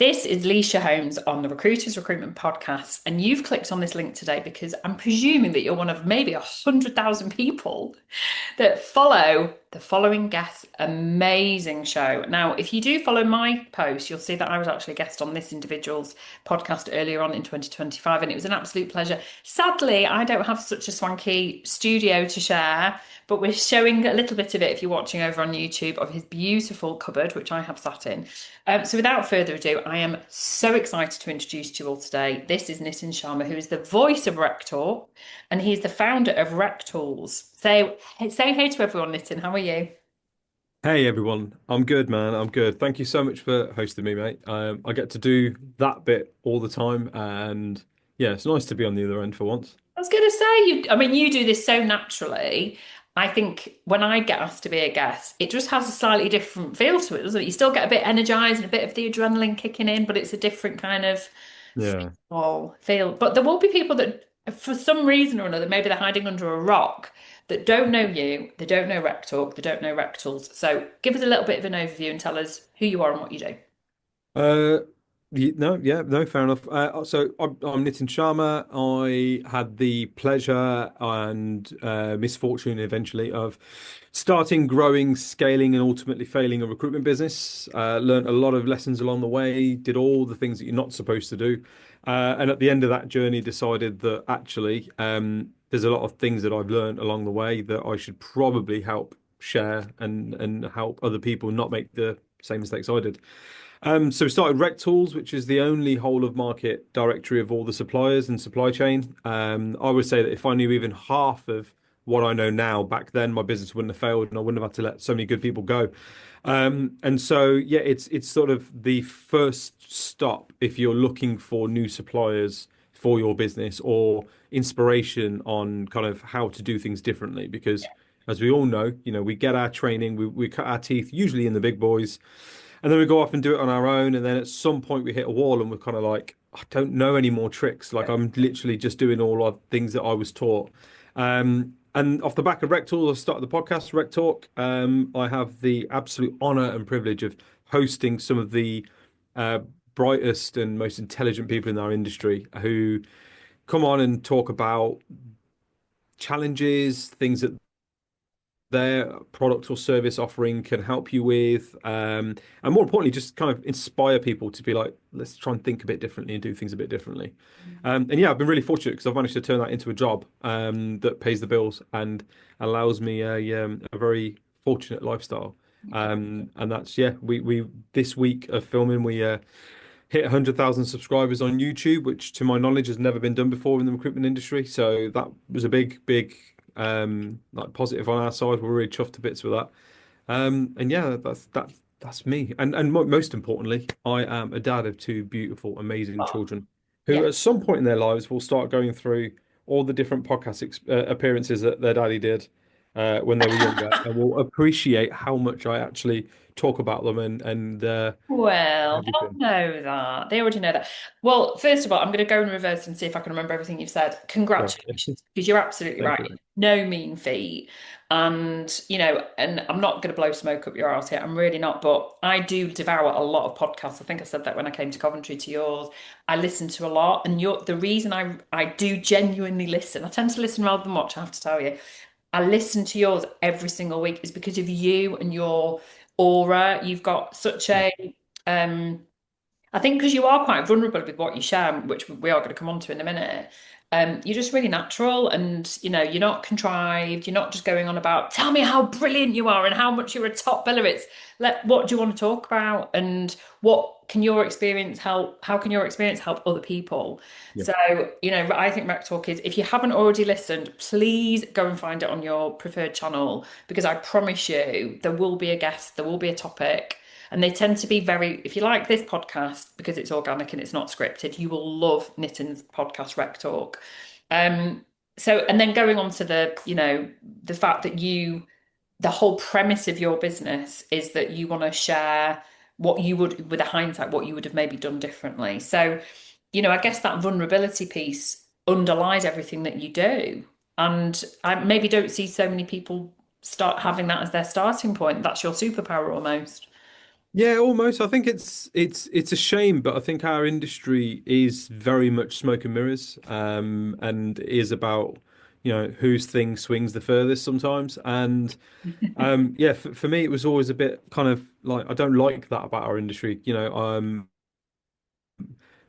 This is Lysha Holmes on the Recruiters Recruitment Podcast, and you've clicked on this link today because I'm presuming that you're one of maybe 100,000 people that follow the following guest's amazing show. Now, if you do follow my post, you'll see that I was actually a guest on this individual's podcast earlier on in 2025, and it was an absolute pleasure. Sadly, I don't have such a swanky studio to share, but we're showing a little bit of it if you're watching over on YouTube of his beautiful cupboard, which I have sat in. So without further ado, I am so excited to introduce to you all today. This is Nitin Sharma, who is the voice of Rector, and he's the founder of Rectools. Say hey to everyone, Nitin. How are you? Hey everyone, I'm good, man. I'm good. Thank you so much for hosting me, mate. I get to do that bit all the time, and yeah, it's nice to be on the other end for once. I was going to say, you do this so naturally. I think when I get asked to be a guest, it just has a slightly different feel to it, doesn't it? You still get a bit energized and a bit of the adrenaline kicking in, but it's a different kind of Yeah. feel. But there will be people that, for some reason or another, maybe they're hiding under a rock that don't know you, they don't know Rec Talk, they don't know Rectals. So give us a little bit of an overview and tell us who you are and what you do. Uh, no, yeah, no, fair enough. I'm Nitin Sharma. I had the pleasure and misfortune eventually of starting, growing, scaling, and ultimately failing a recruitment business. Learned a lot of lessons along the way, did all the things that you're not supposed to do. And at the end of that journey, decided that actually there's a lot of things that I've learned along the way that I should probably help share and help other people not make the same mistakes I did. So we started Rectools, which is the only whole of market directory of all the suppliers and supply chain. I would say that if I knew even half of what I know now back then, my business wouldn't have failed and I wouldn't have had to let so many good people go. And so yeah, it's sort of the first stop if you're looking for new suppliers for your business or inspiration on kind of how to do things differently. Because as we all know, we get our training, we cut our teeth usually in the big boys. And then we go off and do it on our own. And then at some point we hit a wall and we're kind of like, I don't know any more tricks. Like I'm literally just doing all of things that I was taught. And off the back of Rec Tools, I started the podcast, Rec Talk. I have the absolute honor and privilege of hosting some of the uh, brightest and most intelligent people in our industry who come on and talk about challenges, things that their product or service offering can help you with. And more importantly, just kind of inspire people to be like, let's try and think a bit differently and do things a bit differently. And yeah, I've been really fortunate because I've managed to turn that into a job that pays the bills and allows me a very fortunate lifestyle. And that's, yeah, we this week of filming, we hit 100,000 subscribers on YouTube, which to my knowledge has never been done before in the recruitment industry. So that was a big like positive on our side. We're really chuffed to bits with that. And yeah, that's me. And most importantly, I am a dad of two beautiful, amazing Oh, children yeah. who at some point in their lives will start going through all the different podcast ex appearances that their daddy did when they were younger, and will appreciate how much I actually talk about them and Well, they'll everything. know that. They already know that. Well, first of all, I'm going to go in reverse and see if I can remember everything you've said. So, Congratulations, because you're absolutely thank right. you. No mean feat. And I'm not going to blow smoke up your arse here. I'm really not. But I do devour a lot of podcasts. I think I said that when I came to Coventry to yours. I listen to a lot. And the reason I do genuinely listen, I tend to listen rather than watch, I have to tell you. I listen to yours every single week is because of you and your aura. You've got such Yeah. um, I think because you are quite vulnerable with what you share, which we are going to come on to in a minute. You're just really natural and you're not contrived. You're not just going on about tell me how brilliant you are and how much you're a top biller. It's what do you want to talk about and what can your experience help? How can your experience help other people? Yeah. So, I think Rec Talk is if you haven't already listened, please go and find it on your preferred channel because I promise you there will be a guest, there will be a topic. And they tend to be very, if you like this podcast, because it's organic and it's not scripted, you will love Nitin's podcast, Rec Talk. Um, and then going on to the fact that the whole premise of your business is that you want to share what you would, with a hindsight, what you would have maybe done differently. So, I guess that vulnerability piece underlies everything that you do. And I maybe don't see so many people start having that as their starting point. That's your superpower almost. Yeah, almost. I think it's a shame, but I think our industry is very much smoke and mirrors, and is about, whose thing swings the furthest sometimes. And yeah, for me, it was always a bit kind of like I don't like that about our industry.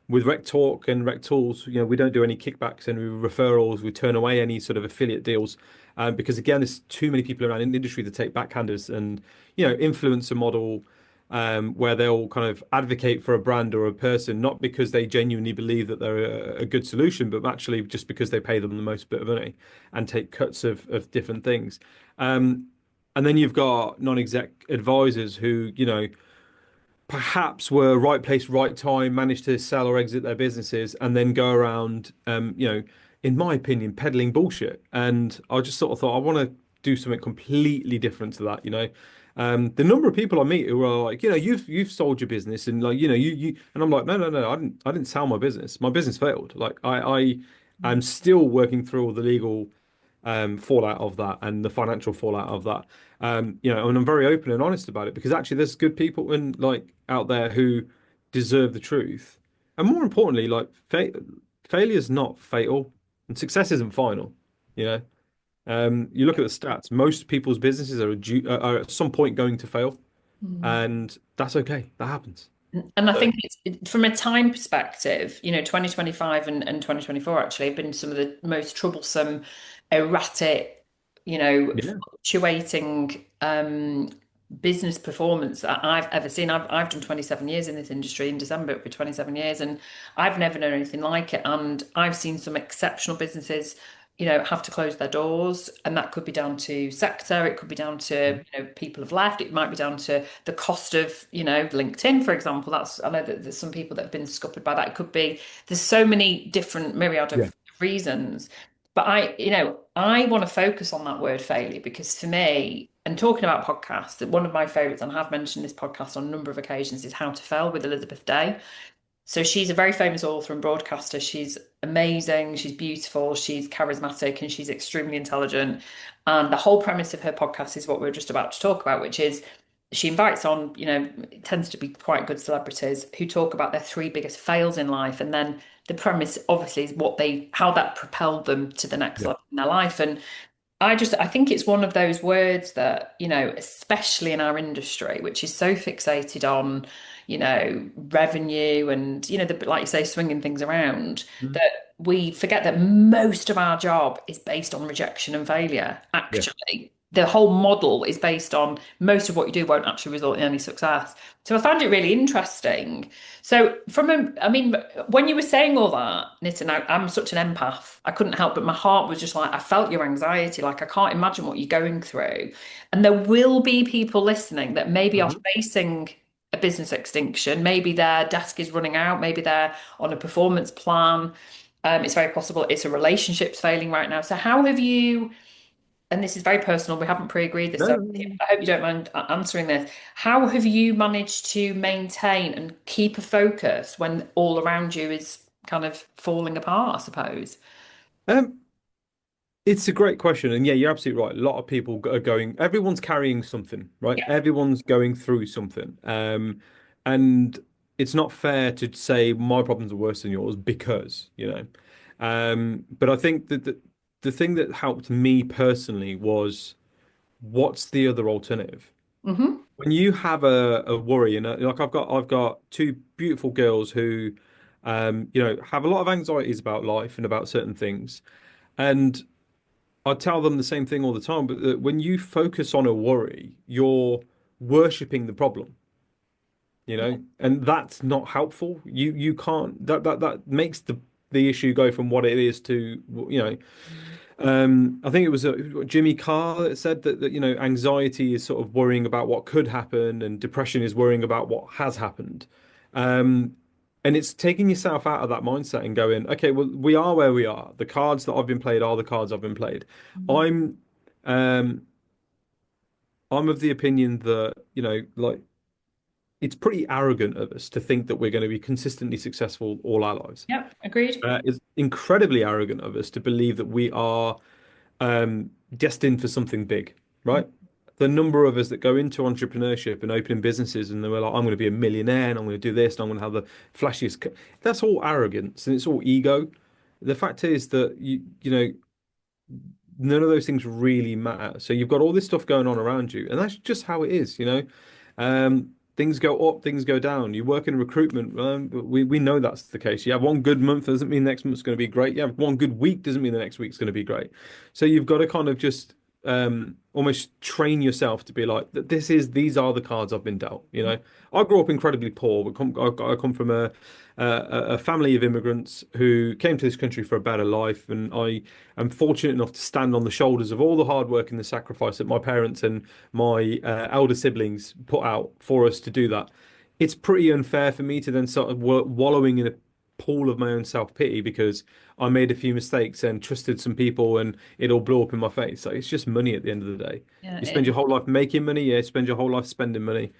With Rec Talk and Rectools, we don't do any kickbacks and referrals. We turn away any sort of affiliate deals, because again, there's too many people around in the industry that take backhanders and influencer model, where they'll kind of advocate for a brand or a person, not because they genuinely believe that they're a good solution, but actually just because they pay them the most bit of money and take cuts of different things. Um, and then you've got non-exec advisors who, perhaps were right place, right time, managed to sell or exit their businesses, and then go around, in my opinion, peddling bullshit. And I just sort of thought I want to do something completely different to that. The number of people I meet who are like, you've sold your business, and like, you, and I'm like, no, no, no, I didn't sell my business. My business failed. Like I'm still working through all the legal fallout of that and the financial fallout of that. And I'm very open and honest about it because actually there's good people in like out there who deserve the truth. And more importantly, like failure is not fatal and success isn't final. You know, you look at the stats, most people's businesses are at some point going to fail, Mm. and that's okay. That happens. And I So, think from a time perspective, 2025 and 2024 actually have been some of the most troublesome, erratic, yeah. fluctuating business performance that I've ever seen. I've done 27 years in this industry. In December, it'll be 27 years, and I've never known anything like it. And I've seen some exceptional businesses have to close their doors, and that could be down to sector, it could be down to, people have left, it might be down to the cost of, LinkedIn, for example. That's, I know that there's some people that have been scuppered by that. It could be, there's so many different myriad Yeah. of reasons. But I want to focus on that word failure because for me, and talking about podcasts, that one of my favorites, and I have mentioned this podcast on a number of occasions, is How to Fail with Elizabeth Day. So she's a very famous author and broadcaster. She's amazing, she's beautiful, she's charismatic, and she's extremely intelligent. And the whole premise of her podcast is what we are just about to talk about, which is she invites on, it tends to be quite good celebrities who talk about their three biggest fails in life. And then the premise obviously is how that propelled them to the next Yeah. level in their life. And I think it's one of those words that, especially in our industry, which is so fixated on, revenue and, like you say, swinging things around, Mhm. that we forget that most of our job is based on rejection and failure. Yeah. Actually, the whole model is based on most of what you do won't actually result in any success. So I found it really interesting. So I mean, when you were saying all that, Nitin, I'm such an empath. I couldn't help but my heart was just like, I felt your anxiety. Like, I can't imagine what you're going through. And there will be people listening that maybe are Mhm. facing a business extinction. Maybe their desk is running out. Maybe they're on a performance plan. It's very possible it's a relationship's failing right now. So how have you, and this is very personal, we haven't pre-agreed this, No, so no, no. I hope you don't mind answering this. How have you managed to maintain and keep a focus when all around you is kind of falling apart, I suppose? Um, It's a great question, and yeah, you're absolutely right. A lot of people are going. Everyone's carrying something, right? Yeah. Everyone's going through something, and it's not fair to say my problems are worse than yours because, But I think that the thing that helped me personally was what's the other alternative? Hmm. When you have a worry, and like I've got two beautiful girls who, have a lot of anxieties about life and about certain things, and I tell them the same thing all the time, but that when you focus on a worry, you're worshipping the problem, and that's not helpful. You can't that makes the issue go from what it is to, I think it was Jimmy Carr that said that anxiety is sort of worrying about what could happen, and depression is worrying about what has happened. Um, and it's taking yourself out of that mindset and going, okay, well, we are where we are. The cards that I've been played are the cards I've been played. I'm um, I'm of the opinion that, like it's pretty arrogant of us to think that we're going to be consistently successful all our lives. Yeah, agreed. It's incredibly arrogant of us to believe that we are destined for something big, right? the number of us that go into entrepreneurship and opening businesses and they're like, I'm going to be a millionaire and I'm going to do this and I'm going to have the flashiest. That's all arrogance and it's all ego. The fact is that none of those things really matter. So you've got all this stuff going on around you, and that's just how it is. Things go up, things go down. You work in recruitment, we know that's the case. You have one good month doesn't mean next month's going to be great. You have one good week doesn't mean the next week's going to be great. So you've got to kind of just almost train yourself to be like, these are the cards I've been dealt. I grew up incredibly poor. I come from a family of immigrants who came to this country for a better life, and I am fortunate enough to stand on the shoulders of all the hard work and the sacrifice that my parents and my elder siblings put out for us to do that. It's pretty unfair for me to then start wallowing in a pool of my own self-pity because I made a few mistakes and trusted some people and it all blew up in my face. Like, it's just money at the end of the day. Yeah, You spend your whole life making money, yeah, spend your whole life spending money.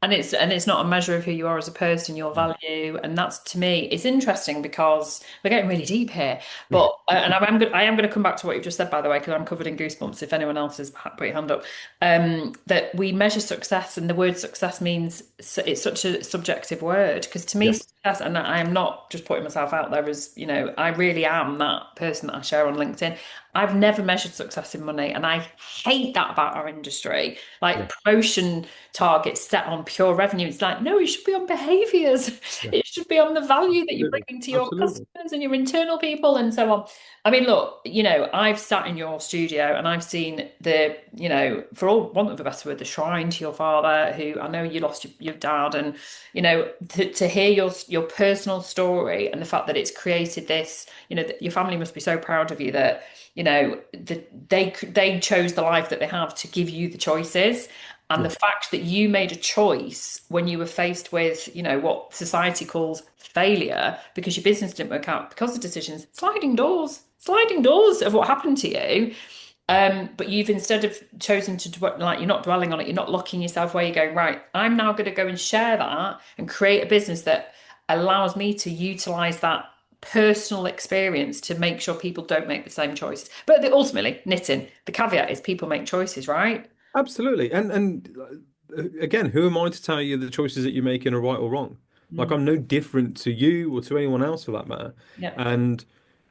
and it's not a measure of who you are as a person, your value, and that's to me, it's interesting because we're getting really deep here. Yeah, But and I am going to come back to what you've just said, by the way, because I'm covered in goosebumps. If anyone else has put your hand up, that we measure success, and the word success means it's such a subjective word. Because to me, yeah, success, and I am not just putting myself out there as I really am that person that I share on LinkedIn. I've never measured success in money, and I hate that about our industry. yeah, Like promotion targets set on pure revenue. It's like, no, it should be on behaviors. yeah. It should be on the value that you're Absolutely. bringing to your Absolutely. customers and your internal people and so on. I mean, look, I've sat in your studio and I've seen for all want of a better word, the shrine to your father, who I know you lost your dad, and to hear your personal story and the fact that it's created this, that your family must be so proud of you that they chose the life that they have to give you the choices. And the Yeah, fact that you made a choice when you were faced with, what society calls failure because your business didn't work out because of decisions, sliding doors of what happened to you. But you've instead of chosen to like you're not dwelling on it, you're not locking yourself where you're going, right, I'm now going to go and share that and create a business that allows me to utilize that personal experience to make sure people don't make the same choices. But ultimately, knitting, the caveat is people make choices, right? absolutely. And again, who am I to tell you the choices that you're making are right or wrong? Like, Mm. I'm no different to you or to anyone else for that matter. Yeah. And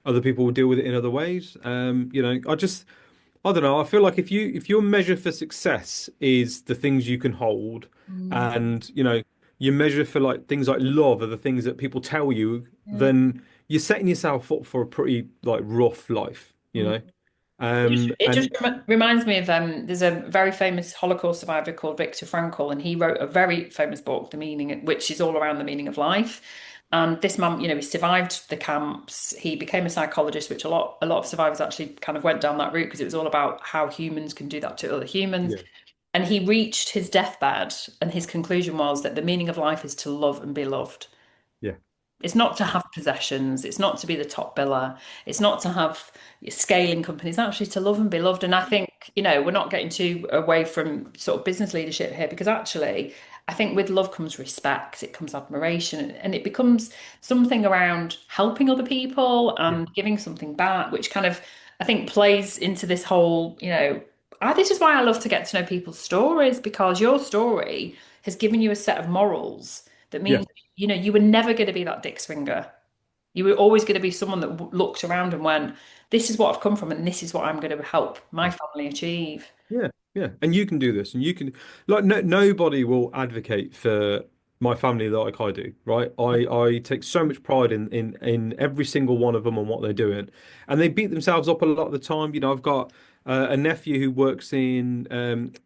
other people will deal with it in other ways. I don't know. I feel like if your measure for success is the things you can hold, Mm. and your measure for like things like love are the things that people tell you, Yeah. then you're setting yourself up for a pretty like rough life. It just And reminds me of there's a very famous Holocaust survivor called Viktor Frankl, and he wrote a very famous book, The Meaning, which is all around the meaning of life. And this man, he survived the camps. He became a psychologist, which a lot of survivors actually kind of went down that route because it was all about how humans can do that to other humans. yeah, And he reached his deathbed, and his conclusion was that the meaning of life is to love and be loved. yeah, It's not to have possessions. It's not to be the top biller. It's not to have scaling companies. Actually, to love and be loved. And I think, we're not getting too away from sort of business leadership here because actually, I think with love comes respect, it comes admiration, and it becomes something around helping other people yeah, and giving something back, which kind of, I think, plays into this whole, this is why I love to get to know people's stories because your story has given you a set of morals that yeah, means you were never going to be that dick swinger. You were always going to be someone that looked around and went, this is what I've come from, and this is what I'm going to help my family achieve. yeah, yeah. And you can do this, and you can like nobody will advocate for my family like I do, right? I take so much pride in every single one of them and what they're doing, and they beat themselves up a lot of the time. I've got a nephew who works in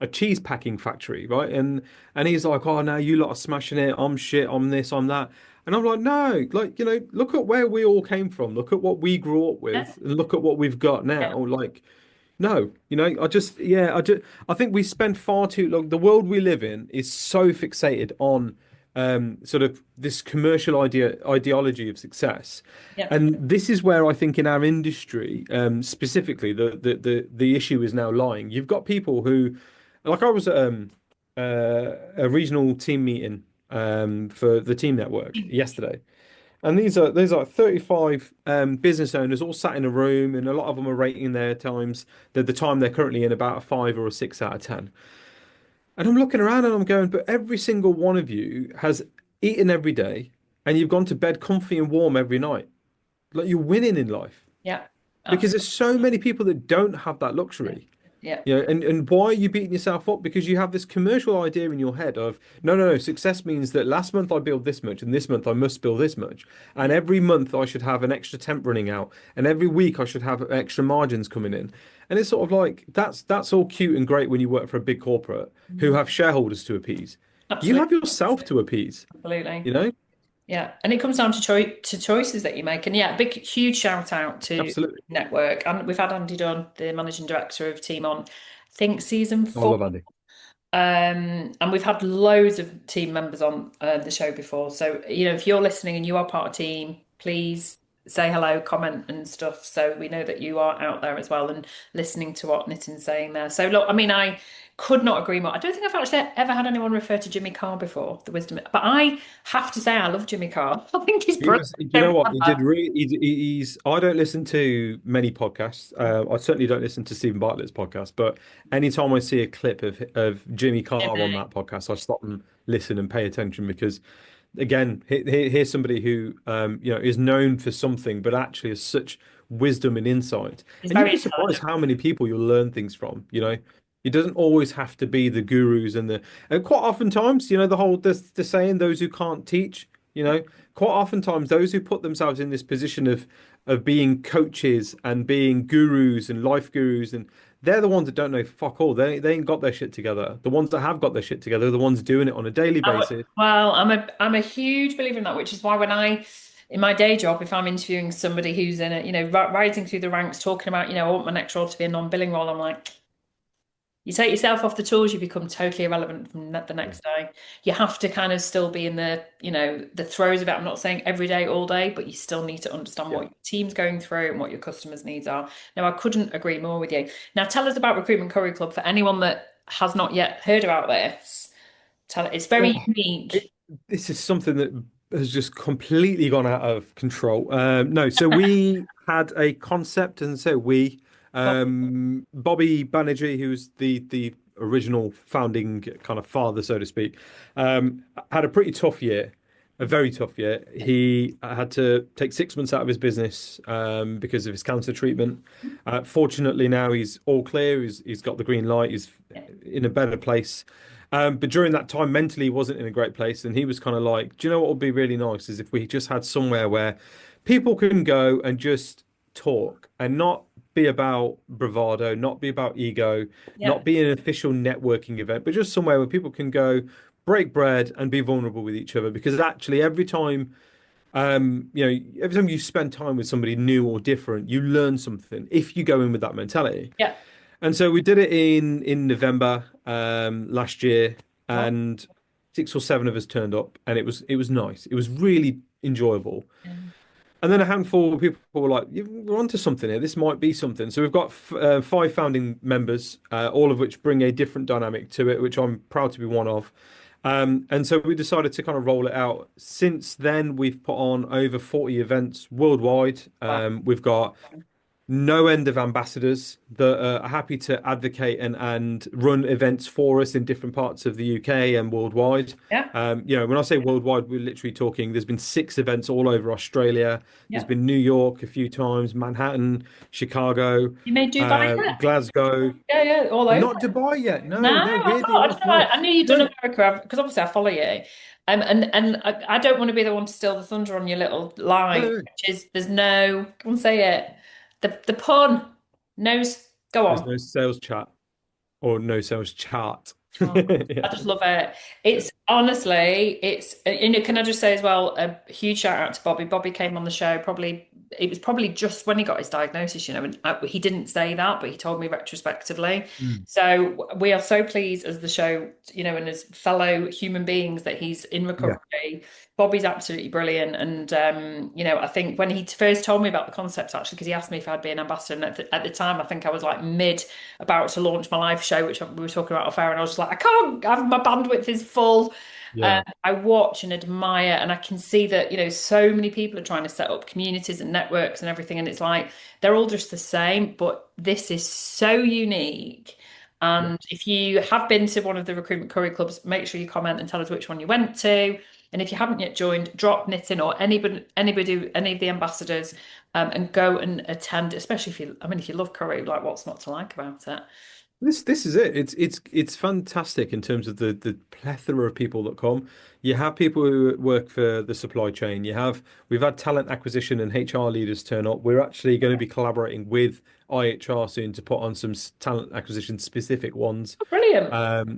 a cheese packing factory, right? And he's like, "Oh, no, you lot are smashing it. I'm shit. I'm this. I'm that." And I'm like, "No, like look at where we all came from. Look at what we grew up Yeah, with, and look at what we've got yeah, now. Like." No, I think we spend far too long. The world we live in is so fixated on sort of this commercial ideology of success. yeah, And this is where I think in our industry, specifically, the issue is now lying. You've got people who, like I was at a regional team meeting for the team network yesterday. And these are 35 business owners all sat in a room, and a lot of them are rating their times, the time they're currently in, about a 5 or a 6 out of 10. And I'm looking around and I'm going, but every single one of you has eaten every day and you've gone to bed comfy and warm every night. Like you're winning in life. Yeah, Because there's absolutely. so many people that don't have that luxury. Yeah. You know, and why are you beating yourself up? Because you have this commercial idea in your head of no, success means that last month I build this much and this month I must build this much. And Yeah. every month I should have an extra temp running out. And every week I should have extra margins coming in. And it's sort of like that's all cute and great when you work for a big corporate who Mhm. have shareholders to appease. You Absolutely. have yourself to appease, Absolutely. you know? Yeah, and it comes down to choices that you make. And yeah, big huge shout out to Absolutely. Network. And we've had Andy Dunn, the managing director of Team on, I think season I 4. love Andy. And we've had loads of team members on the show before. So, if you're listening and you are part of a team, please say hello, comment and stuff. So we know that you are out there as well and listening to what Nitin's saying there. So look, I mean, I could not agree more. I don't think I've actually ever had anyone refer to Jimmy Carr before, the wisdom. But I have to say, I love Jimmy Carr. I think he's He brilliant. was, you know Don't what? have He did that really. He's. I don't listen to many podcasts. I certainly don't listen to Stephen Bartlett's podcast. But anytime I see a clip of Jimmy Carr on Jimmy. that podcast, I stop and listen and pay attention because, again, here's somebody who is known for something, but actually has such wisdom and insight. He's And you'd very be surprised intelligent. how many people you'll learn things from. It doesn't always have to be the gurus and quite oftentimes, the whole the saying, those who can't teach. Quite oftentimes those who put themselves in this position of being coaches and being gurus and life gurus, and they're the ones that don't know fuck all. They ain't got their shit together. The ones that have got their shit together are the ones doing it on a daily basis. Well, I'm a huge believer in that, which is why when in my day job, if I'm interviewing somebody who's in rising through the ranks, talking about, I want my next role to be a non-billing role, I'm like, you take yourself off the tools, you become totally irrelevant from the Yeah. next day. You have to kind of still be in the throes of it. I'm not saying every day, all day, but you still need to understand Yeah. what your team's going through and what your customers' needs are. Now, I couldn't agree more with you. Now, tell us about Recruitment Curry Club for anyone that has not yet heard about this. It's very Oh, unique. it, this is something that has just completely gone out of control. No, so we had a concept, and so Bobby Banerjee, who's the original founding kind of father, so to speak, had a pretty tough year, a very tough year. He had to take 6 months out of his business because of his cancer treatment. Fortunately, now he's all clear. He's got the green light. He's in a better place. But during that time, mentally, he wasn't in a great place. And he was kind of like, do you know what would be really nice is if we just had somewhere where people can go and just talk and not be about bravado, not be about ego, Yeah. not be an official networking event, but just somewhere where people can go break bread and be vulnerable with each other. Because actually, every time you spend time with somebody new or different, you learn something if you go in with that mentality. Yeah. And so we did it in November last year, Well, and 6 or 7 of us turned up, and it was nice. It was really enjoyable. yeah. And then a handful of people were like, "We're onto something here. This might be something." So we've got 5 founding members, all of which bring a different dynamic to it, which I'm proud to be one of. And so we decided to kind of roll it out. Since then, we've put on over 40 events worldwide. Wow. We've got no end of ambassadors that are happy to advocate and run events for us in different parts of the UK and worldwide. Yeah. When I say worldwide, we're literally talking, there's been 6 events all over Australia. There's Yeah. been New York a few times, Manhattan, Chicago, You made Dubai yet? Glasgow. Yeah, yeah, all over. Not Dubai yet. No, No, no, I weirdly thought, I don't enough, know. no. I knew you'd done No, America because obviously I follow you. And I don't want to be the one to steal the thunder on your little line, no. which is there's no, come on, say it. The pun. No, go There's on. no sales chat or no sales chart. Oh, Yeah. I just love it. It's honestly, can I just say as well, a huge shout out to Bobby. Bobby came on the show it was probably just when he got his diagnosis, and he didn't say that, but he told me retrospectively. Mm. So we are so pleased as the show, and as fellow human beings that he's in Yeah. recovery. Bobby's absolutely brilliant. And, I think when he first told me about the concept, actually, because he asked me if I'd be an ambassador, and at the time, I think I was like about to launch my live show, which we were talking about off air, and I was just like, I can't, my bandwidth is full. Yeah. I watch and admire, and I can see that, so many people are trying to set up communities and networks and everything, and it's like they're all just the same, but this is so unique. Yeah. And if you have been to one of the recruitment curry clubs, make sure you comment and tell us which one you went to. And if you haven't yet joined, drop Nitin or anybody, any of the ambassadors, and go and attend. Especially if you love curry, like what's not to like about it? This is it. It's fantastic in terms of the plethora of people that come. You have people who work for the supply chain. We've had talent acquisition and HR leaders turn up. We're actually going to be collaborating with IHR soon to put on some talent acquisition specific ones. Oh, brilliant.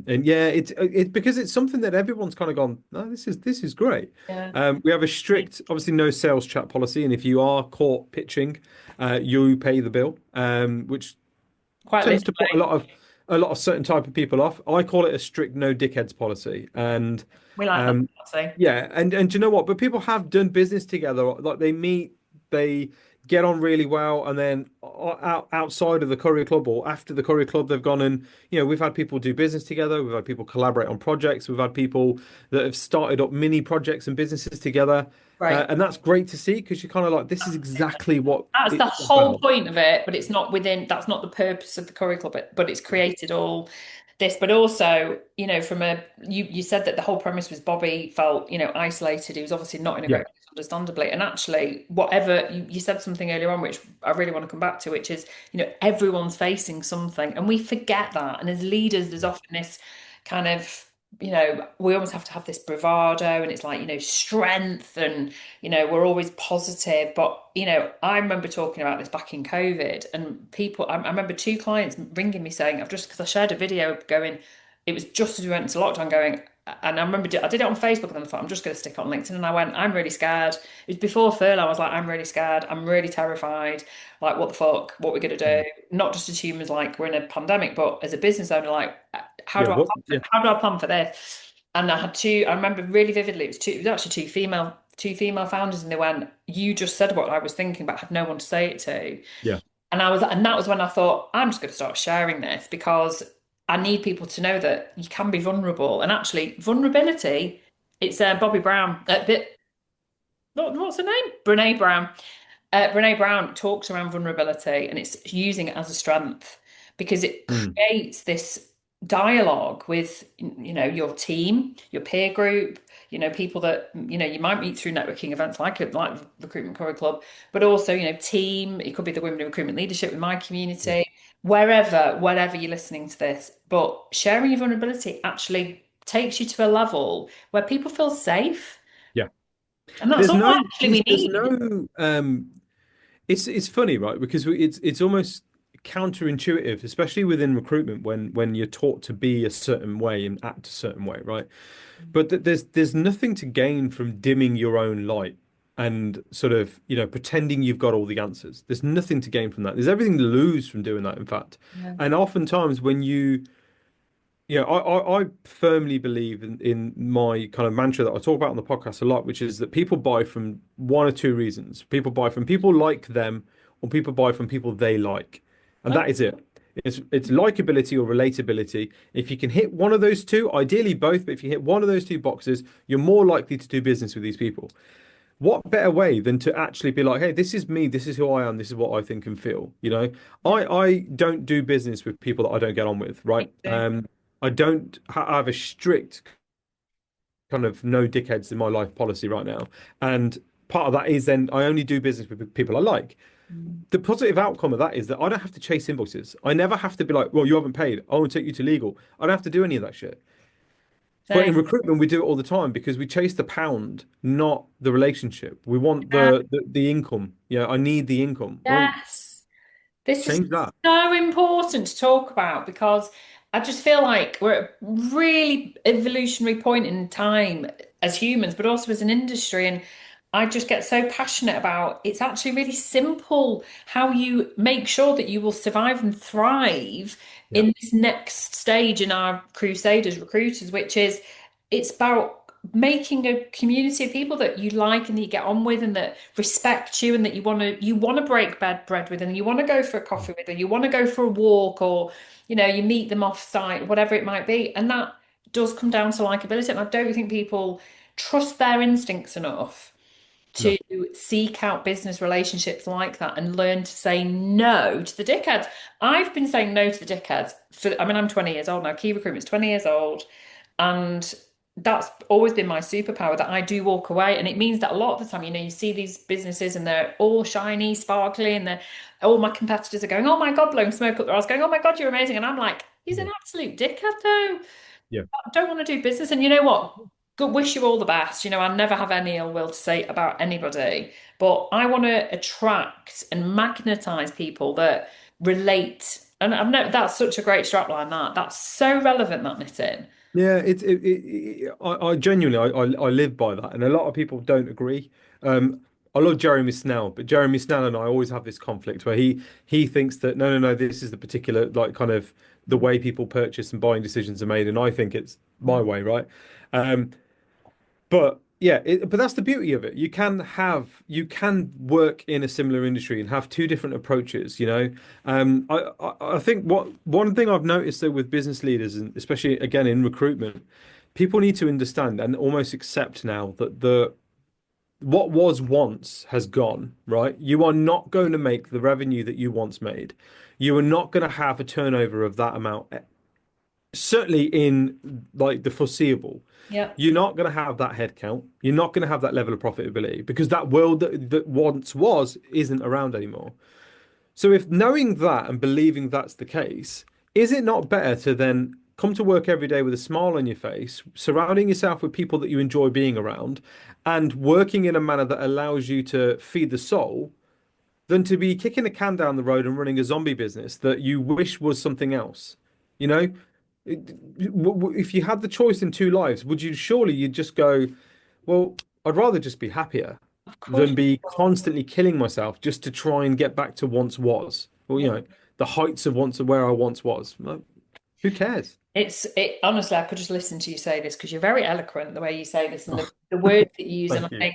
And yeah, it's because it's something that everyone's kind of gone, oh, this is great. Yeah, We have a strict, obviously no sales chat policy, and if you are caught pitching, you pay the bill, which quite tends to put a literally. lot of certain type of people off. I call it a strict no dickheads policy. And We like that, um actually. yeah, and do you know what? But people have done business together. Like they meet, they get on really well, and then outside of the Courier Club or after the Courier Club, they've gone and we've had people do business together. We've had people collaborate on projects. We've had people that have started up mini projects and businesses together. Right. And that's great to see because you're kind of like, this is exactly what That's the it's whole about. point of it, but it's not within, that's not the purpose of the Curry Club, but it's created all this. But also, you said that the whole premise was Bobby felt, isolated. He was obviously not in a Yeah. great place, understandably. And actually, whatever you said something earlier on, which I really want to come back to, which is, everyone's facing something, and we forget that. And as leaders, there's often this kind of, we almost have to have this bravado, and it's like, strength and we're always positive. But, I remember talking about this back in COVID, and I remember two clients ringing me saying, because I shared a video going, it was just as we went into lockdown going, and I remember I did it on Facebook, and then I thought, I'm just going to stick it on LinkedIn. And I went, I'm really scared. It was before furlough. I was like, I'm really scared. I'm really terrified. Like, what the fuck? What we're going to do? Mm. Not just as humans, like we're in a pandemic, but as a business owner, like, Yeah. What? Yeah. how do I plan for this? And I remember really vividly, it was actually two female founders, and they went, you just said what I was thinking, but I had no one to say it to. Yeah. And that was when I thought, I'm just going to start sharing this because I need people to know that you can be vulnerable. And actually, vulnerability, it's Bobby Brown, what's her name? Brene Brown. Brene Brown talks around vulnerability, and it's using it as a strength because it Mm. creates this dialogue with, your team, your peer group, people that, you might meet through networking events like Recruitment Curry Club, but also, team, it could be the Women in Recruitment Leadership with my Yeah. community, wherever you're listening to this. But sharing your vulnerability actually takes you to a level where people feel safe. Yeah. And that's There's all no actually we there's need. no it's funny, right? Because it's almost counterintuitive, especially within recruitment when you're taught to be a certain way and act a certain way, right? But there's nothing to gain from dimming your own light and sort of, pretending you've got all the answers. There's nothing to gain from that. There's everything to lose from doing that, in fact. Yeah. And oftentimes when I firmly believe in my kind of mantra that I talk about on the podcast a lot, which is that people buy from one or two reasons. People buy from people like them, or people buy from people they like. And Okay. that is it. It's likability or relatability. If you can hit one of those two, ideally both, but if you hit one of those two boxes, you're more likely to do business with these people. What better way than to actually be like, hey, this is me, this is who I am, this is what I think and feel. Yeah. I don't do business with people that I don't get on with, right? Me too. I don't have a strict kind of no dickheads in my life policy right now. And part of that is then I only do business with people I like. Mm. The positive outcome of that is that I don't have to chase invoices. I never have to be like, well, you haven't paid. I want to take you to legal. I don't have to do any of that shit. But Same. in recruitment, we do it all the time because we chase the pound, not the relationship. We want Yeah. the income. Yeah, I need the income. Well, Yes. This is change that. so important to talk about because I just feel like we're at a really evolutionary point in time as humans, but also as an industry. And I just get so passionate about it's actually really simple how you make sure that you will survive and thrive Yeah. in this next stage in our crusade as recruiters, which is it's about making a community of people that you like and that you get on with and that respect you and that you want to break bad bread with and you want to go for a coffee with or you want to go for a walk or you meet them off site whatever it might be and that does come down to likability. And I don't think people trust their instincts enough to No. seek out business relationships like that and learn to say no to the dickheads. I've been saying no to the dickheads for, I mean, I'm 20 years old now. Key Recruitment's 20 years old. And that's always been my superpower that I do walk away. And it means that a lot of the time, you see these businesses and they're all shiny, sparkly, and they're all my competitors are going, oh my God, blowing smoke up their arse, going, oh my God, you're amazing. And I'm like, he's an Yeah. absolute dickhead though. Yeah. I don't want to do business. And you know what? Good, wish you all the best. I never have any ill will to say about anybody, but I want to attract and magnetize people that relate. And I've know that's such a great strapline. That's so relevant. That knitting. Yeah, I genuinely I live by that, and a lot of people don't agree. I love Jeremy Snell, but Jeremy Snell and I always have this conflict where he thinks that no, this is the particular like kind of the way people purchase and buying decisions are made, and I think it's my way, right? Um, but yeah, but that's the beauty of it. You can work in a similar industry and have two different approaches, you know. I think what one thing I've noticed though with business leaders and especially again in recruitment, people need to understand and almost accept now that the what was once has gone, right? You are not going to make the revenue that you once made. You are not going to have a turnover of that amount, certainly in like the foreseeable. Yeah, You're not going to have that headcount. You're not going to have that level of profitability because that world that once was isn't around anymore. So, if knowing that and believing that's the case, is it not better to then come to work every day with a smile on your face, surrounding yourself with people that you enjoy being around, and working in a manner that allows you to feed the soul, than to be kicking a can down the road and running a zombie business that you wish was something else? You know, if you had the choice in two lives, would you surely you'd just go, well, I'd rather just be happier of course. than be constantly killing myself just to try and get back to once was. Well, Yeah. the heights of once where I once was. Like, who cares? It honestly, I could just listen to you say this because you're very eloquent the way you say this and Oh, the words that you use. And thank you.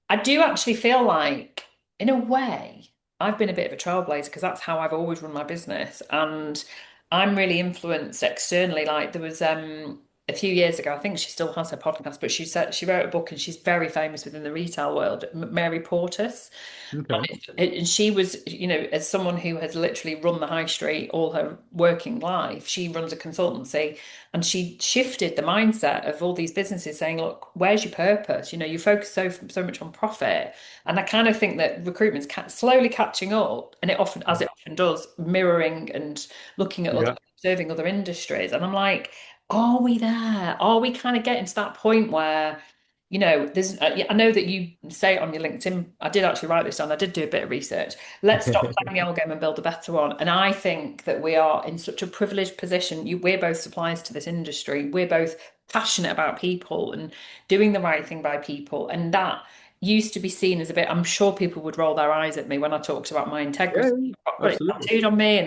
I do actually feel like, in a way, I've been a bit of a trailblazer because that's how I've always run my business. And I'm really influenced externally. Like there was a few years ago, I think she still has her podcast, but she said she wrote a book and she's very famous within the retail world, Mary Portas. Okay. And she was, as someone who has literally run the high street all her working life, she runs a consultancy and she shifted the mindset of all these businesses saying, look, where's your purpose? You focus so much on profit. And I kind of think that recruitment's slowly catching up, and it often, as it often does, mirroring and looking at other, Yeah. observing other industries. And I'm like, are we there? Are we kind of getting to that point where there's, I know that you say it on your LinkedIn. I did actually write this down. I did do a bit of research. Let's stop playing the old game and build a better one. And I think that we are in such a privileged position. We're both suppliers to this industry. We're both passionate about people and doing the right thing by people. And that used to be seen as a bit, I'm sure people would roll their eyes at me when I talked about my Yeah, integrity. Got it absolutely. tattooed on me.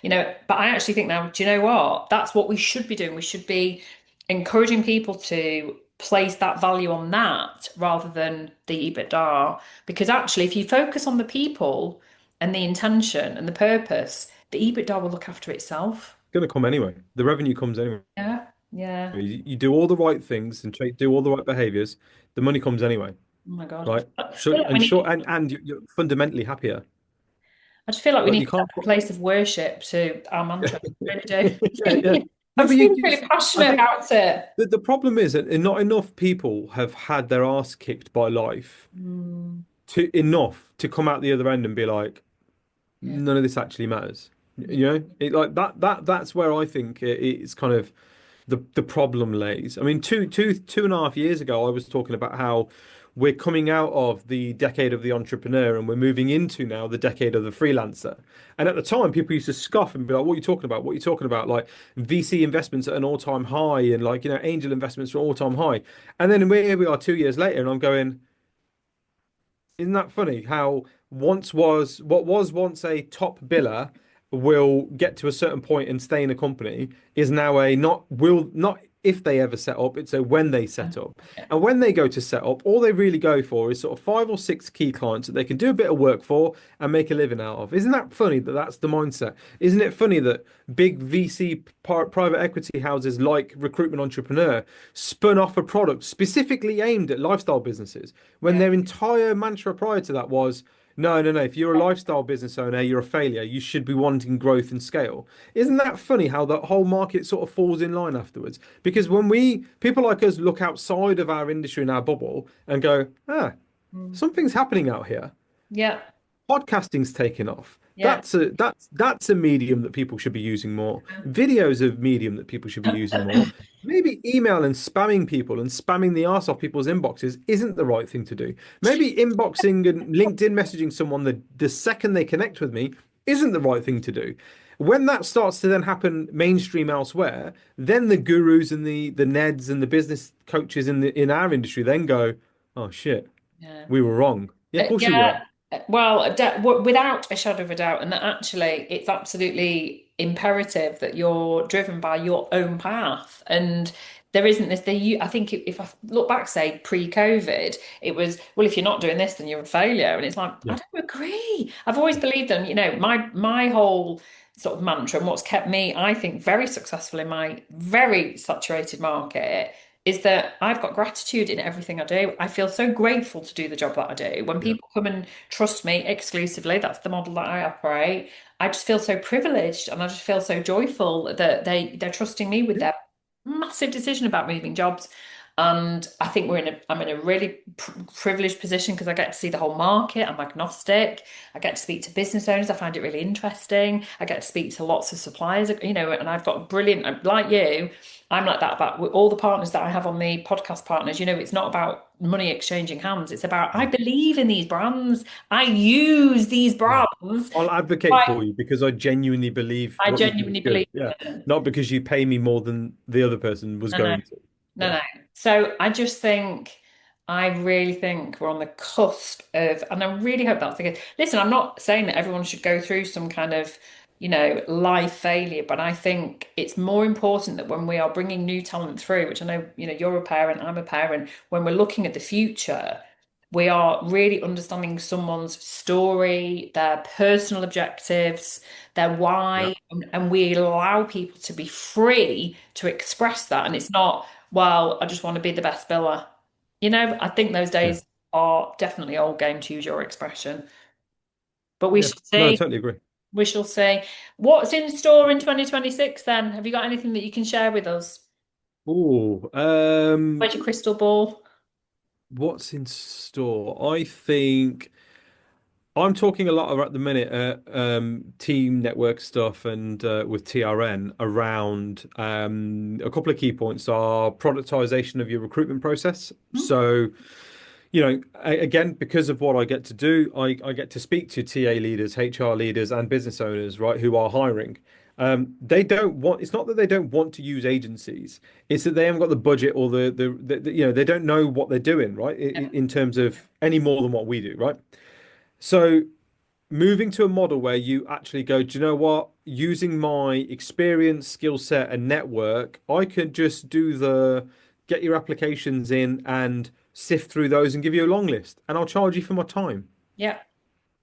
And, but I actually think now, do you know what? That's what we should be doing. We should be encouraging people to place that value on that rather than the EBITDA. Because actually, if you focus on the people and the intention and the purpose, the EBITDA will look after itself. It's going to come anyway. The revenue comes anyway. Yeah, yeah. You do all the right things and do all the right behaviors, the money comes anyway, Oh my God. right? I So feel like we and need, sure and you're fundamentally happier. I just feel like we Like need you to set can't a put place of worship to our mantra. I really yeah, yeah. do. No, I'm but you feeling just really I passionate think about it. the problem is that not enough people have had their ass kicked by life Mm, to enough to come out the other end and be like, yeah. none of this actually matters. You know, like that's where I think it's kind of the problem lays. I mean, two and a half years ago, I was talking about how we're coming out of the decade of the entrepreneur and we're moving into now the decade of the freelancer. And at the time, people used to scoff and be like, "What are you talking about? What are you talking about?" Like VC investments at an all-time high and like angel investments at an all-time high. And then here we are 2 years later, and I'm going. Isn't that funny how what was once a top biller will get to a certain point and stay in a company is now a not will not if they ever set up, it's a when they set up. Yeah. And when they go to set up, all they really go for is sort of 5 or 6 key clients that they can do a bit of work for and make a living out of. Isn't that funny that that's the mindset? Isn't it funny that big VC private equity houses like Recruitment Entrepreneur spun off a product specifically aimed at lifestyle businesses when Yeah. their entire mantra prior to that was, no, no, no. If you're a lifestyle business owner, you're a failure. You should be wanting growth and scale. Isn't that funny how the whole market sort of falls in line afterwards? Because when people like us look outside of our industry and our bubble and go, Mm. something's happening out here. Yeah. Podcasting's taken off. Yeah. That's a medium that people should be using more. Videos of medium that people should be using more. Maybe email and spamming people and spamming the arse off people's inboxes isn't the right thing to do. Maybe inboxing and LinkedIn messaging someone the second they connect with me isn't the right thing to do. When that starts to then happen mainstream elsewhere, then the gurus and the Neds and the business coaches in our industry then go, oh shit, Yeah. we were wrong. Yeah, of course you were. Yeah, well, without a shadow of a doubt, and that actually, it's absolutely imperative that you're driven by your own path. And there isn't this. I think if I look back, say pre-COVID, it was, well, if you're not doing this, then you're a failure. And it's like, I Yeah, don't agree. I've always believed them. My whole sort of mantra and what's kept me, I think, very successful in my very saturated market is that I've got gratitude in everything I do. I feel so grateful to do the job that I do. When yeah, people come and trust me exclusively, that's the model that I operate. I just feel so privileged and I just feel so joyful that they're trusting me with yeah, their massive decision about moving jobs. And I think I'm in a really privileged position because I get to see the whole market. I'm agnostic. I get to speak to business owners. I find it really interesting. I get to speak to lots of suppliers, and I've got brilliant, like you, I'm like that about all the partners that I have on the podcast partners. It's not about money exchanging hands. It's about, I yeah. believe in these brands. I use these Yeah. brands. I'll advocate I, for you because I genuinely believe I what you do is genuinely good. believe Yeah. in them. Not because you pay me more than the other person was No, no. going to. No, Yeah. no. So I really think we're on the cusp of, and I really hope that's the case. Listen, I'm not saying that everyone should go through some kind of, life failure, but I think it's more important that when we are bringing new talent through, which I know, you're a parent, I'm a parent, when we're looking at the future, we are really understanding someone's story, their personal objectives, their Yeah. why, and we allow people to be free to express that. And it's not, well, I just want to be the best biller. I think those Yeah. days are definitely old game, to use your expression. But we Yeah. shall No, I see. totally agree. We shall see. What's in store in 2026 then? Have you got anything that you can share with us? Oh, Where's your crystal ball? what's in store? I think I'm talking a lot at the minute, team network stuff and with TRN around a couple of key points are productization of your recruitment process. Hmm? So, again, because of what I get to do, I get to speak to TA leaders, HR leaders, and business owners, right, who are hiring. They don't want, it's not that they don't want to use agencies, it's that they haven't got the budget or they don't know what they're doing, right, Yeah. in terms of any more than what we do, right? So, moving to a model where you actually go, do you know what? Using my experience, skill set, and network, I could just do the get your applications in and sift through those and give you a long list, and I'll charge you for my time. Yeah.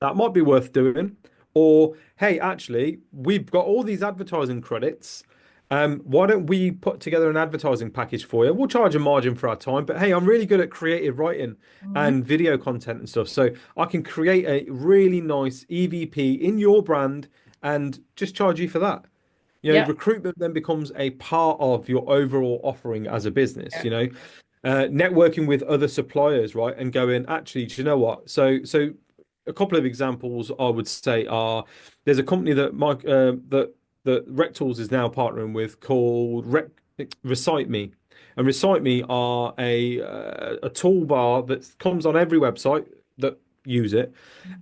That might be worth doing. Or, hey, actually, we've got all these advertising credits. Why don't we put together an advertising package for you? We'll charge a margin for our time, but hey, I'm really good at creative writing Mhm. and video content and stuff. So I can create a really nice EVP in your brand and just charge you for that. Yeah. Recruitment then becomes a part of your overall offering as a business, Yeah. networking with other suppliers, right? And going, actually, do you know what? So a couple of examples I would say are there's a company that that Rectools is now partnering with called Recite Me. And Recite Me are a toolbar that comes on every website that use it,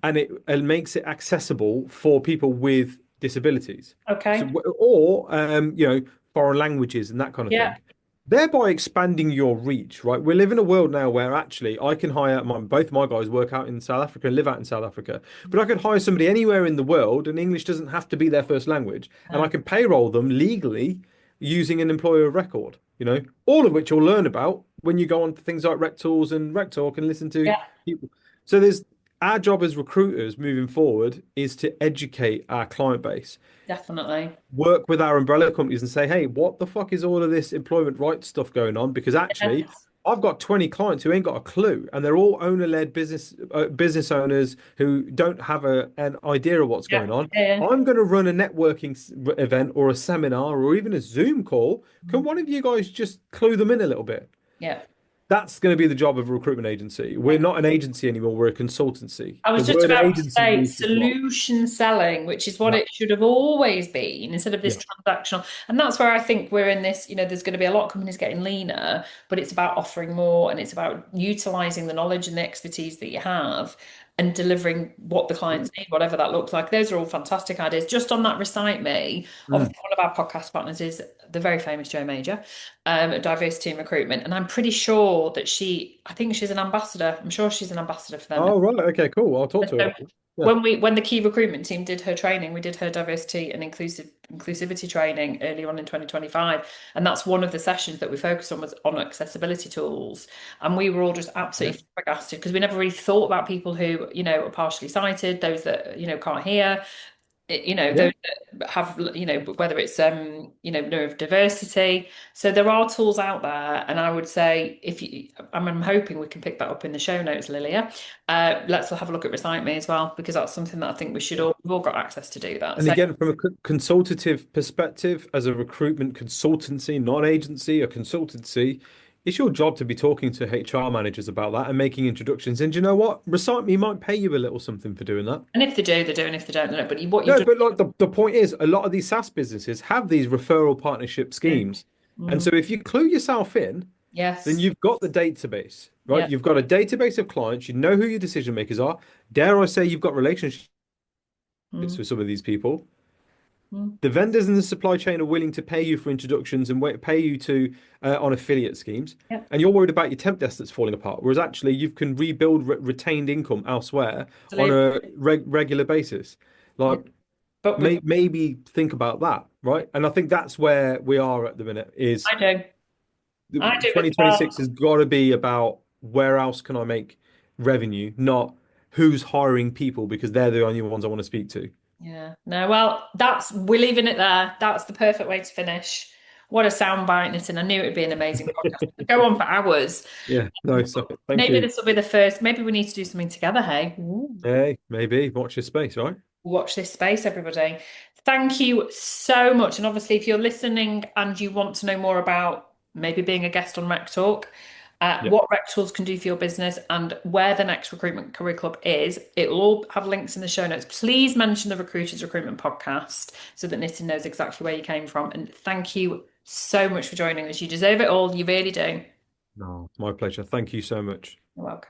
and it makes it accessible for people with disabilities. So, Okay. or foreign languages and that kind of Yeah. thing, thereby expanding your reach, right? We live in a world now where actually I can hire both my guys work out in South Africa and live out in South Africa, but I could hire somebody anywhere in the world and English doesn't have to be their first language, and I No. can payroll them legally using an employer of record. all of which you'll learn about when you go on to things like Rectools and Rectalk and listen to Yeah, people. So there's our job as recruiters moving forward is to educate our client base, definitely. work with our umbrella companies and say, hey, what the fuck is all of this employment rights stuff going on? Because actually, Yes. I've got 20 clients who ain't got a clue, and they're all owner-led business owners who don't have an idea of what's Yeah. going on. Yeah. I'm going to run a networking event or a seminar or even a Zoom call. Can one of you guys just clue them in a little bit? Yeah. That's going to be the job of a recruitment agency. We're not an agency anymore, we're a consultancy. I The was just word about to agency say needs to drop. solution selling, which is what Yeah. it should have always been instead of this Yeah. transactional. And that's where I think we're in this, there's going to be a lot of companies getting leaner, but it's about offering more and it's about utilizing the knowledge and the expertise that you have and delivering what the clients need, whatever that looks like. Those are all fantastic ideas. Just on that Recite Me, Mm. obviously one of our podcast partners is the very famous Joe Major, diversity and recruitment. And I'm pretty sure that I think she's an ambassador. I'm sure she's an ambassador for them. Oh, right. Okay, cool. I'll talk to her So about it. Yeah. when the key recruitment team did her training, we did her diversity and inclusivity training early on in 2025. And that's one of the sessions that we focused on was on accessibility tools. And we were all just Yeah. absolutely flabbergasted because we never really thought about people who, are partially sighted, those that, can't hear, Yeah. those that have, whether it's neurodiversity. So there are tools out there, and I would say if you, I'm hoping we can pick that up in the show notes, Lilia. Let's have a look at Recite Me as well, because that's something that I think we've all got access to do that. And So, again, from a consultative perspective, as a recruitment consultancy, not agency, a consultancy, it's your job to be talking to HR managers about that and making introductions. And do you know what? Recite Me might pay you a little something for doing that. and if they do, they do, and if they don't, they don't. But what you've No, done, but like the point is, a lot of these SaaS businesses have these referral partnership schemes. And mm, so if you clue yourself in, then yes, you've got the database, right? yeah, You've got a database of clients, you know who your decision makers are. Dare I say you've got relationships mm, with some of these people. mm, The vendors in the supply chain are willing to pay you for introductions and pay you to on affiliate schemes, yeah, and you're worried about your temp desk that's falling apart. Whereas actually, you can rebuild retained income elsewhere on absolutely, a regular basis. yeah. Like But with maybe think about that, right? And I think that's where we are at the minute. Is I do, I do as 2026 well. has got to be about where else can I make revenue, not who's hiring people because they're the only ones I want to speak to. Yeah. No, well, we're leaving it there. That's the perfect way to finish. What a soundbite, Nitin. I knew it would be an amazing podcast. It'd go on for hours. Yeah, no, so thank Maybe you. this will be the first. Maybe we need to do something together, hey? Ooh. Hey, maybe watch your space, right? Watch this space, everybody. Thank you so much. And obviously, if you're listening and you want to know more about maybe being a guest on Rec Talk, Yeah. what Rec Tools can do for your business and where the next recruitment career club is, it will all have links in the show notes. Please mention the Recruiters Recruitment podcast so that Nitin knows exactly where you came from. And thank you so much for joining us. You deserve it all. You really do. No, my pleasure. Thank you so much. You're welcome.